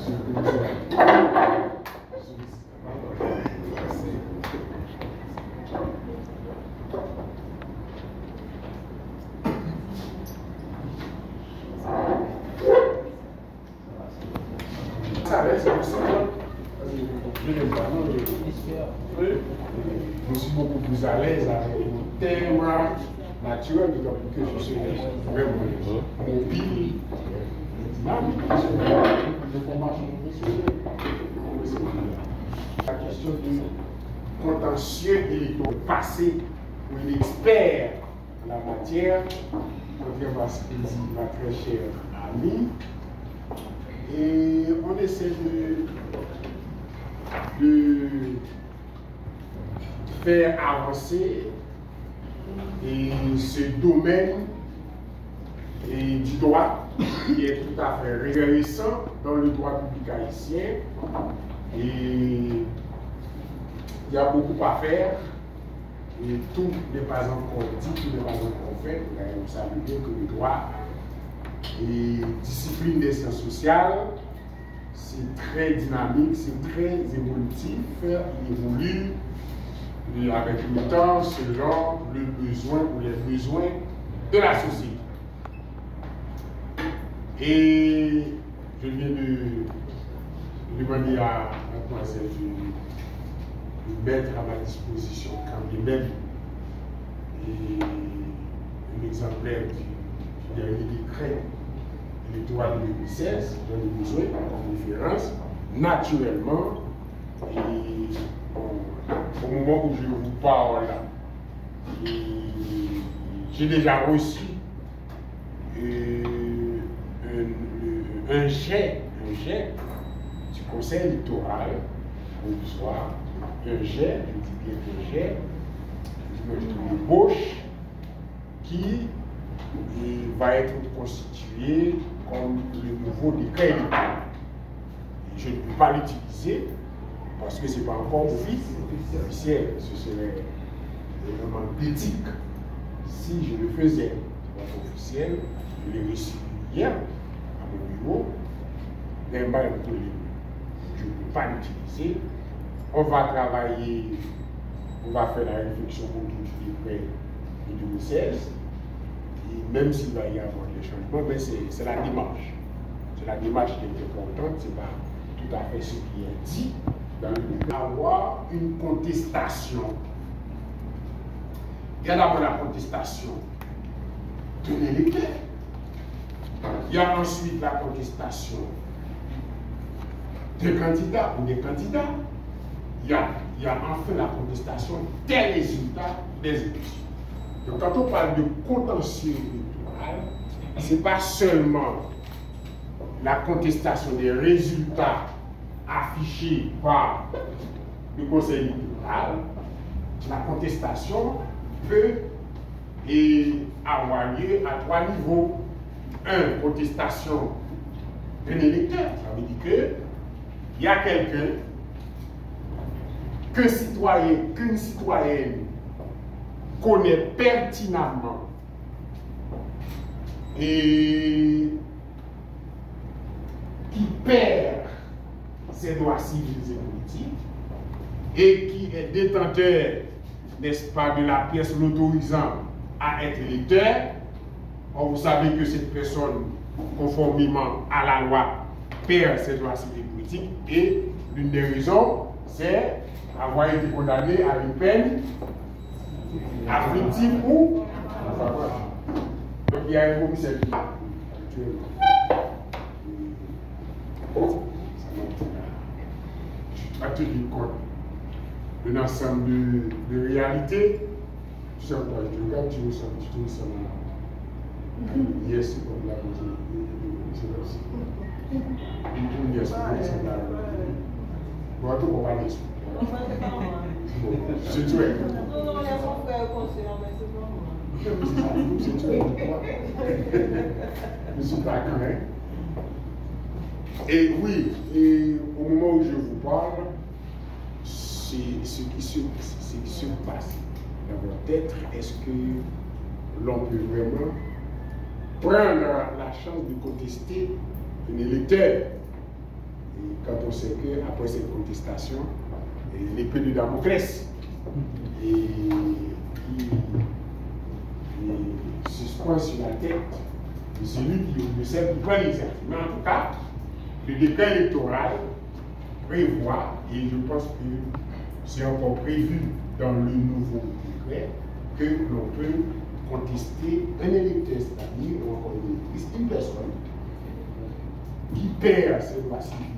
Je suis beaucoup plus à l'aise avec le thème naturel que je suis vraiment mobile, dynamique, de formation professionnelle. La question du contentieux électoral passé pour un expert en la matière, contrairement à ce que dit ma très chère amie. Et on essaie de faire avancer ce domaine du droit qui est tout à fait récent dans le droit public haïtien. Et il y a beaucoup à faire et tout n'est pas encore dit, tout n'est pas encore fait. Vous savez bien que le droit et discipline des sciences sociales, c'est très dynamique, c'est très évolutif, il évolue avec le temps selon le besoin ou les besoins de la société. Et je viens de demander à mademoiselle de mettre à ma disposition quand même un exemplaire du dernier décret électoral de 2016, j'en ai besoin en référence, naturellement, et au moment où je vous parle là, j'ai déjà reçu un jet du conseil électoral provisoire, un jet, je dis bien un jet, de gauche, qui va être constitué comme le nouveau décret électoral. Je ne peux pas l'utiliser parce que ce n'est pas encore officiel. Ce serait vraiment critique si je le faisais. Ce n'est pas officiel. Je l'ai reçu hier à mon bureau. Je ne peux pas l'utiliser. On va travailler, on va faire la réflexion autour du décret de 2016. Et même s'il va y avoir des changements, mais c'est la démarche. C'est la démarche qui est importante, ce n'est pas tout à fait ce qui est dit dans le décret. Avoir une contestation. Il y a d'abord la contestation de l'électeur. Il y a ensuite la contestation des candidats ou des candidats. Il y a enfin la contestation des résultats des élections. Donc quand on parle de contentieux électoral, ce n'est pas seulement la contestation des résultats affichés par le conseil électoral. La contestation peut avoir lieu à 3 niveaux. 1. Contestation d'un électeur. Ça veut dire qu'il y a quelqu'un, qu'une citoyenne connaît pertinemment et qui perd ses droits civils et politiques et qui est détenteur, n'est-ce pas, de la pièce l'autorisant à être électeur. Or, vous savez que cette personne, conformément à la loi, perd ses droits civils et politiques et l'une des raisons, c'est avoir été condamné à une peine afflictive ou donc il y a un commissaire qui a tenu compte d'un ensemble de réalités. Tu sais quoi, je regarde, tu me sens yes, c'est comme la c'est une yes, c'est la bon, tout on va dire. C'est tout. Non, il y a son frère conscient, mais c'est pas moi. C'est tout. Je suis pas craint. Et oui, et au moment où je vous parle, c'est ce qui se passe dans votre tête. Est-ce que l'on peut vraiment prendre la chance de contester un électeur quand on sait qu'après cette contestation, l'épée de Damoclès et suspend sur la tête de celui qui ne sait pas l'exercer. Mais en tout cas, le décret électoral prévoit, et je pense que c'est encore prévu dans le nouveau décret, que l'on peut contester un électeur, c'est-à-dire ou encore une électrice, une personne qui perd ses droits civils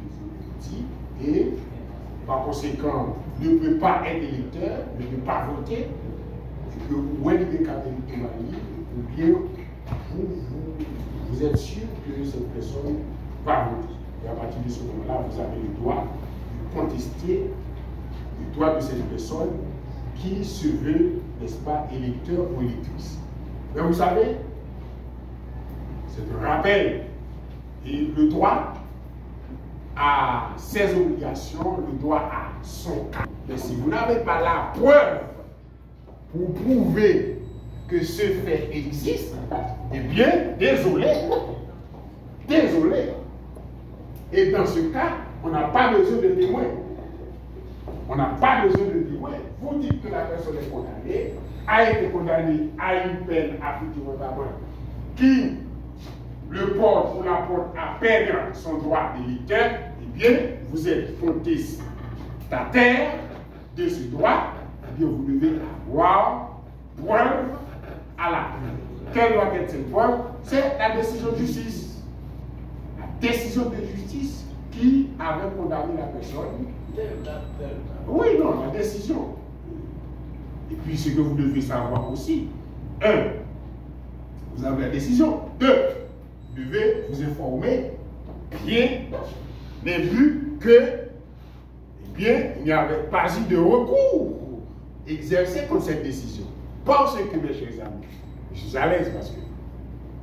et par conséquent ne peut pas être électeur, ne peut pas voter, et que où est le cadre électoral ou bien vous êtes sûr que cette personne va voter. Et à partir de ce moment-là, vous avez le droit de contester le droit de cette personne qui se veut, n'est-ce pas, électeur ou électrice. Mais vous savez, c'est un rappel. Et le droit a ses obligations, le droit a son cas. Mais si vous n'avez pas la preuve pour prouver que ce fait existe, eh bien, désolé. Désolé. Et dans ce cas, on n'a pas besoin de témoins. On n'a pas besoin de témoins. Vous dites que la personne est condamnée, a été condamnée à une peine affective qui le porte ou la porte à perdre son droit d'électeur, eh bien, vous êtes contestataire de ce droit, eh bien, vous devez avoir preuve à la preuve. Quelle doit être cette preuve? C'est la décision de justice. La décision de justice qui avait condamné la personne. Oui, non, la décision. Et puis, ce que vous devez savoir aussi, 1, vous avez la décision. 2, vous devez vous informer bien, mais vu que, eh bien, il n'y avait pas eu de recours exercé contre cette décision. Parce que, mes chers amis, je suis à l'aise parce que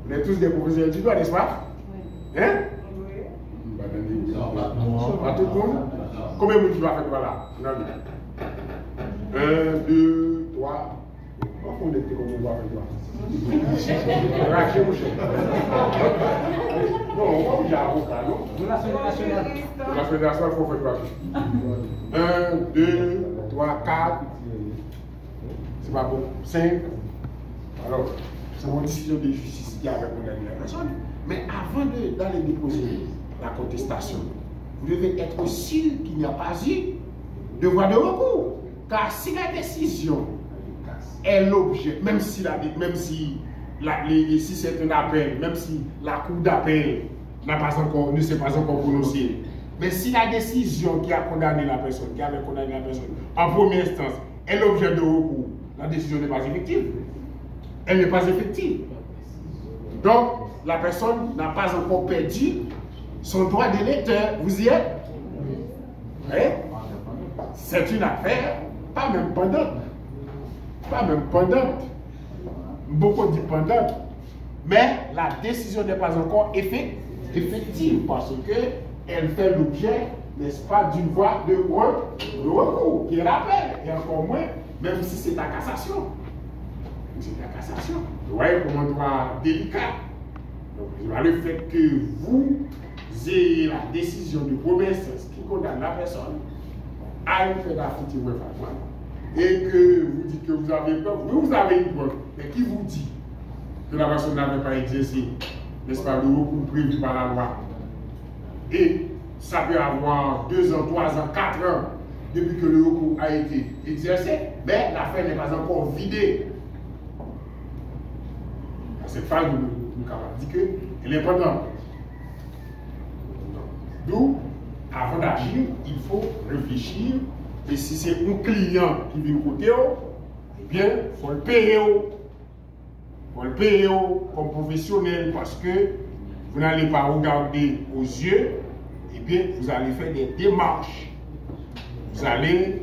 vous êtes tous des professeurs du droit, n'est-ce pas? Oui. Hein? Oui. Pas tout le monde? Combien de gens faire voilà? 1, 2, 3. Pourquoi on était comme on doit faire droit? Rachez mon chef. Non, on va avocat, non? De la fédération. De la fédération, il faut faire droit. 1, 2, 3, 4. C'est pas bon. 5. Alors, c'est une décision de justice qui a condamné la personne. Mais avant d'aller déposer la contestation, vous devez être sûr qu'il n'y a pas eu de voie de recours. Car si la décision est l'objet, même si c'est un appel, même si la cour d'appel ne s'est pas encore prononcée, mais si la décision qui a condamné la personne, en première instance, est l'objet de recours, la décision n'est pas effective. Elle n'est pas effective. Donc, la personne n'a pas encore perdu son droit d'électeur. Vous y êtes? Oui. C'est une affaire, pas même pendante. Pas même pendante. Beaucoup disent pendante. Mais la décision n'est pas encore effective parce qu'elle fait l'objet, n'est-ce pas, d'une voie de recours qui rappelle, et encore moins, même si c'est la cassation. C'est la cassation. Vous voyez comment on doit délicat. Donc, le fait que vous ayez la décision de première instance qui condamne la personne à une peine affective et que vous dites que vous avez peur, vous avez une preuve, mais qui vous dit que la personne n'avait pas exercé, n'est-ce pas, le recours prévu par la loi? Et ça peut avoir 2 ans, 3 ans, 4 ans depuis que le recours a été exercé, mais l'affaire n'est pas encore vidée. Cette phase, nous avons dit qu'elle est pendante. D'où, avant d'agir, il faut réfléchir. Et si c'est un client qui vient côté, eh bien, il faut le payer. Il faut le payer comme professionnel parce que vous n'allez pas regarder aux yeux, eh bien, vous allez faire des démarches. Vous allez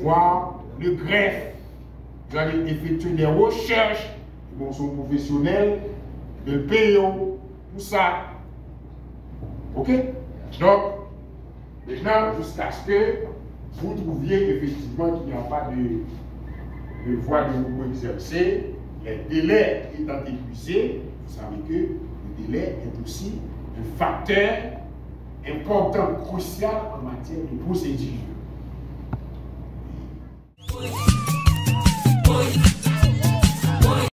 voir le greffe. Vous allez effectuer des recherches. Bon, sont professionnels, de le payer pour ça. Ok? Donc, maintenant, jusqu'à ce que vous trouviez effectivement qu'il n'y a pas de voie de recours exercée, les délais étant épuisés, vous savez que le délai est aussi un facteur important, crucial en matière de procédure.